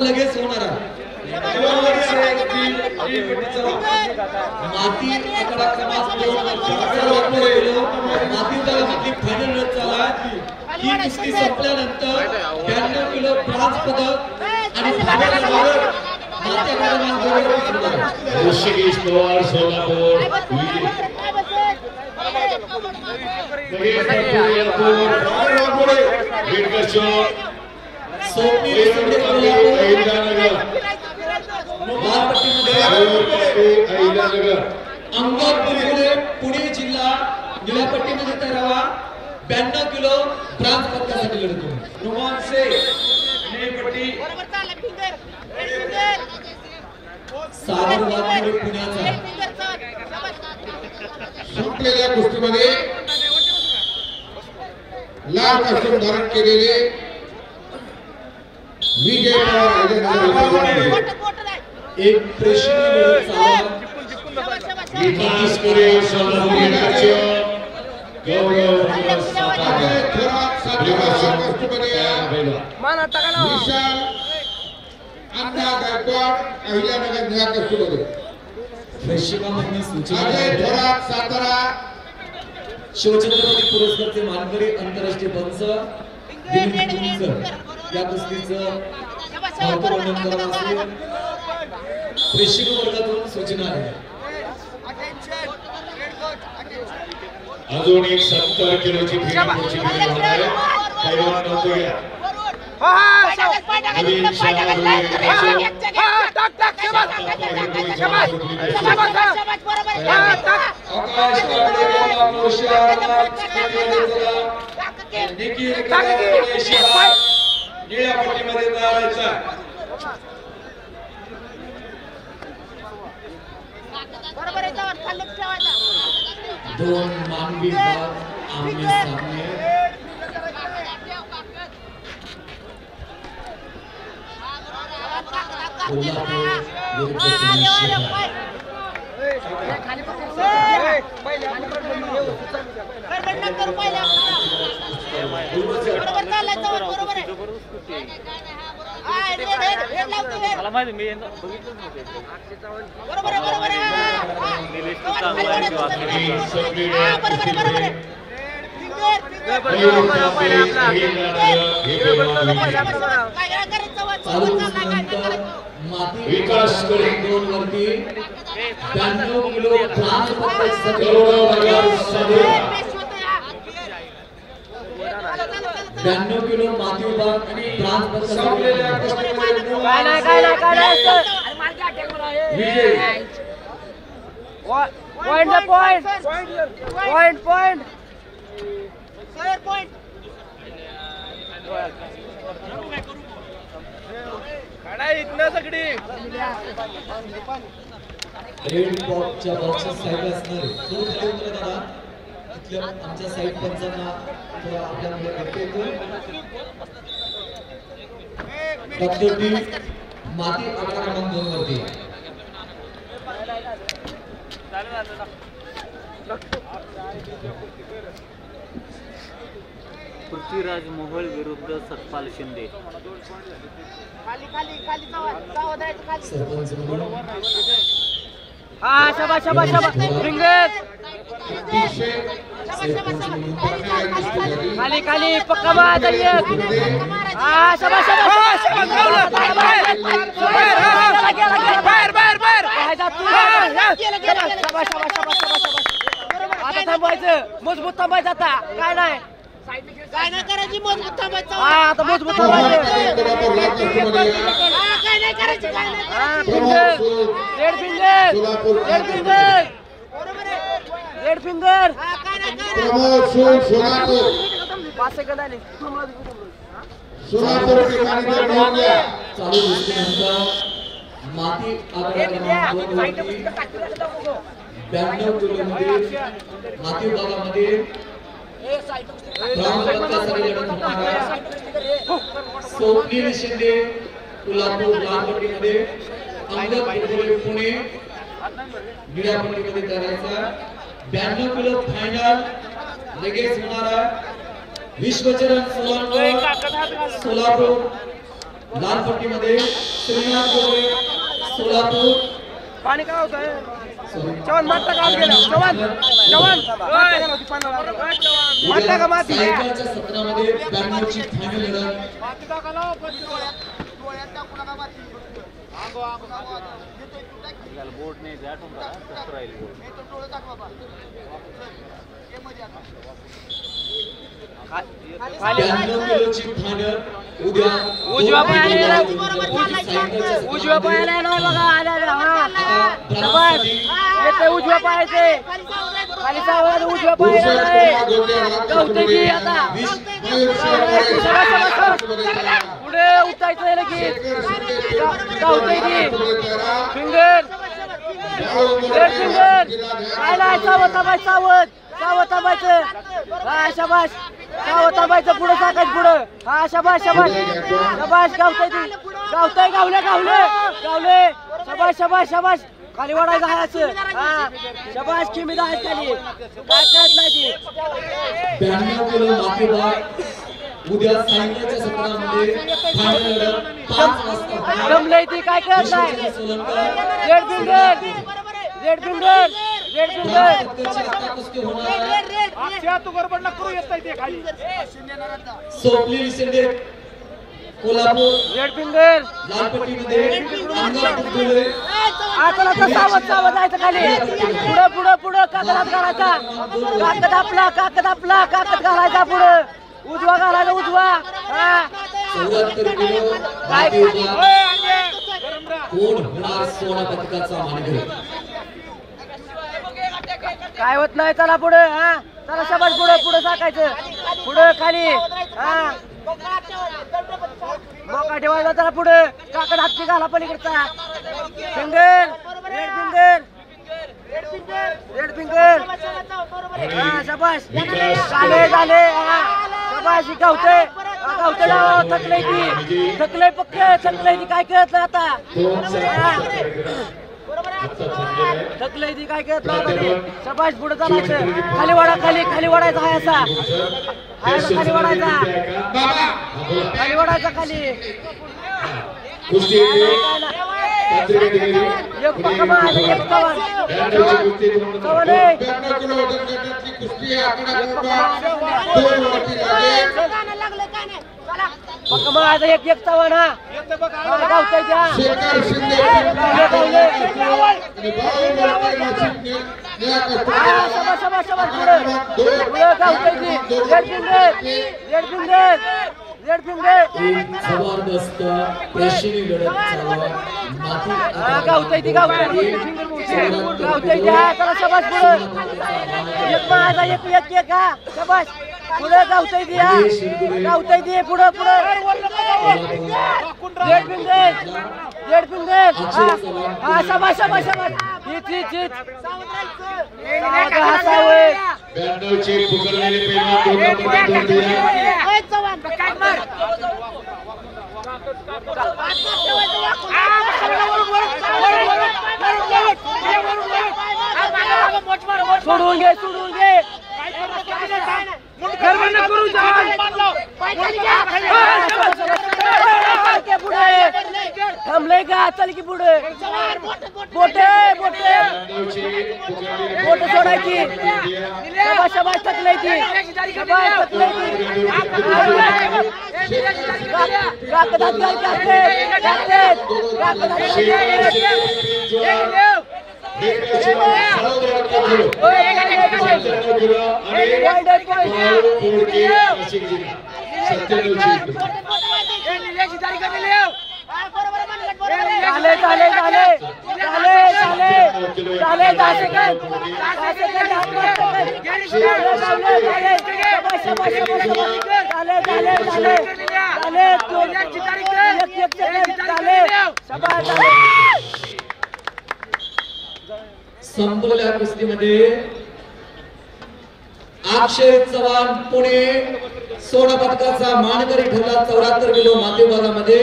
लगेच होणार आहे माती आकडा क्रमांक 2 माती तळामधली फायनल रन झाला ही कुस्ती संपल्यानंतर 92 किलो ब्रॉन्झ पदक आणि माती आकडा क्रमांक ऋषिकेश पवार सोलापूर अंगद बुलबुले पुणे जिल्हा निळ्यापट्टीमध्ये तयारावा 92 किलो ब्रॉन्झ पदकासाठी लढतो रोमान से निळ्यापट्टी सागर वाघमोडे पुण्याचा संपलेल्या कुस्तीमध्ये लाल कस्टम धारण केलेले विजय पवार एक प्रेक्षणीय लढत चालू विकास करे सोलापूरचे गौरव विशाल अण्णा गायकवाड अहिल्यानगर निळ्या कस्टममध्ये प्रेक्षकांनी सूचना अजय थोरात सातारा शिवछत्रपती पुरस्कारचे मानकरी आंतरराष्ट्रीय पंच दिलीप गुंजकर या कुस्तीचं महत्त्वपूर्ण करणार असेल प्रेक्षक वर्गातून सूचना आहे अजून एक 70 किलोची फिरण्याची वेळ होणार आहे पैलवान नव्हतो या नवीन निळ्यापट्टीमध्ये तयारायचा दोन मानवी भाग आमने सामने विकास करे 2 वरती 92 किलो ब्रॉन्झ पदक गौरव 92 किलो माती विभाग आणि ब्रॉन्झ पदक रेड बॉक्सच्या बॉक्सेस साईड असणार तो खाली उतरा दादा तिथल्या आमच्या साईड पंचांना थोडा आपल्याकडे करता येतो डॉक्टर डी माती आकडा क्रमांक 2 वरती पृथ्वीराज मोहोळ विरुद्ध सतपाल शिंदे सरपंच म्हणून शाबाश शाबाश शाबाश रिंगत खाली खाली पक्का बात आहे शाबाश शाबाश बाहेर बाहेर बाहेर आता थांबायचं मजबूत थांबायचं आता काय नाही करायची मजबूत थांबायचं आता मजबूत थांबायचं काय नाही करायचं काय नाही red finger red finger red finger Pramod Solapur 5 second आले सोलापूर ठिकाणी नोंद घ्या चालू कुस्तीनंतर माती आकडा क्रमांक 2 वरती 92 किलो मध्ये माती विभागामध्ये ब्रॉन्झ पदकासाठी लढत होणार आहे स्वप्नील शिंदे कोल्हापूर लालपट्टीमध्ये अंगद बुलबुले पुणे निळ्यापट्टीमध्ये तयारायचा 92 किलो फायनल लगेच होणार आहे विश्वचरण सोलापूर लाल पट्टीमध्ये श्रीनाथ गोरे सोलापूर. पाणी काय होतंय चव्हाण मारता का गेलं चव्हाण मारता का माती सायकलच्या सत्रामध्ये 92 ची फायनल लढत. बोर्ड नाही द्या तुमचा कसं राहील बोर्ड 92 किलोची फायनल उद्या उजव्या पायाने नाही बघा आल्या शाबास येते उजव्या पायाचे खाली सावध उजव्या पायाने नाही गवते की आता पुढे उठायचं लगेच गवते की फिंगर रेड फिंगर काय नाही सावध थांबायचं सावध थांबायचं हा शाबास सावध थांबायचं पुढे टाकायचं पुढे हा शाबास शाबास शाबास गावतंय गावले शाबास शाबास शाबास खाली वाढायचं आहे असं हा शाबास किमी आहे खाली काय कळत नाही 92 किलो मातीबार उद्या सायकलच्या सत्रामध्ये फायनल लढत 5 वाजता. जमलंय ती काय कळत नाही red finger red finger red finger सोपली शिंदे कोल्हापूर. रेड फिंगर लाल पट्टीमध्ये अंगापूर धुळे. आता सावध जायचं खाली पुढं पुढं पुढं कागदात घालायचा कागद घालायचा पुढं उजवा घालायचा उजवा हा 74 किलो मातीबार कोण होणार सोना पदकाचा मानकरी. काय होत नाही चला पुढे हा चला शाबास पुढे पुढे टाकायचं पुढे खाली हा मोका ठेवायचा चला पुढे काकड हातची घाला पलीकडचा finger red finger red finger हा शाबास झाले हा शाबास गावते थकलंय पक्के थकलंय ती काय कळत नाही आता थकलंय ती काय कळत नाही शाबास पुढे चालायचं खाली वाढायचा आहे असा खाली वाढायचा खाली कुस्ती एक पक्का एक चव्हाण 92 किलो वजन गटातली कुस्ती आकडा क्रमांक 2 वरती लागेल. पक्का एक चव्हाण हा गावतंय त्या शेखर शिंदे रेड फिंगर एक जबरदस्त प्रेक्षणीय लढत चालू आहे. गावतंय ती गावतंय चला शाबास पुढे एक माझा एक हा शाबास पुढे गावतंय ती पुढे रेड फिंगर हा शाबास हसावे 92 चे पुकारलेले पैलवान सोडून घे थांबले का चल की पुढे बोटे सोडायची शाबास थकलंय ती कागदात संपलेल्या कुस्तीमध्ये अक्षय चव्हाण पुणे सोना पदकाचा मानकरी ठरला 74 किलो माती विभागामध्ये.